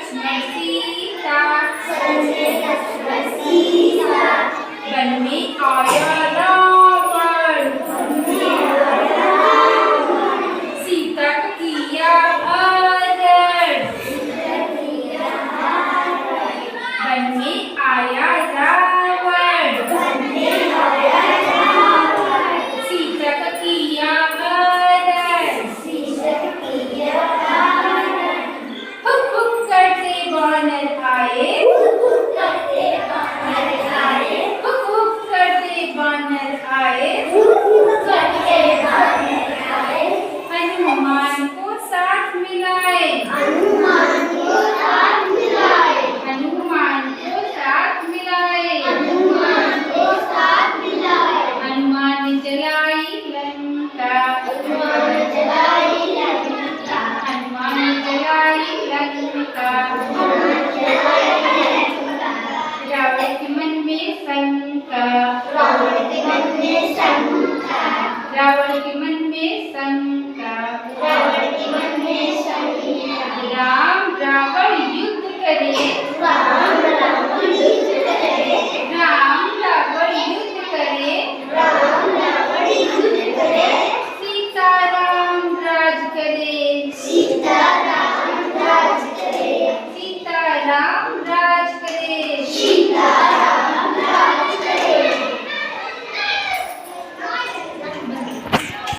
Lakshman Sita one में आया रावण सीता को किया हरण वन में आया रावण सीता को किया हरण हुक हुक करते वानर आए हुक हुक करते वानर आए हनुमान को साथ मिलाए हनुमान ने जलाई लंका रावण के मन में शंका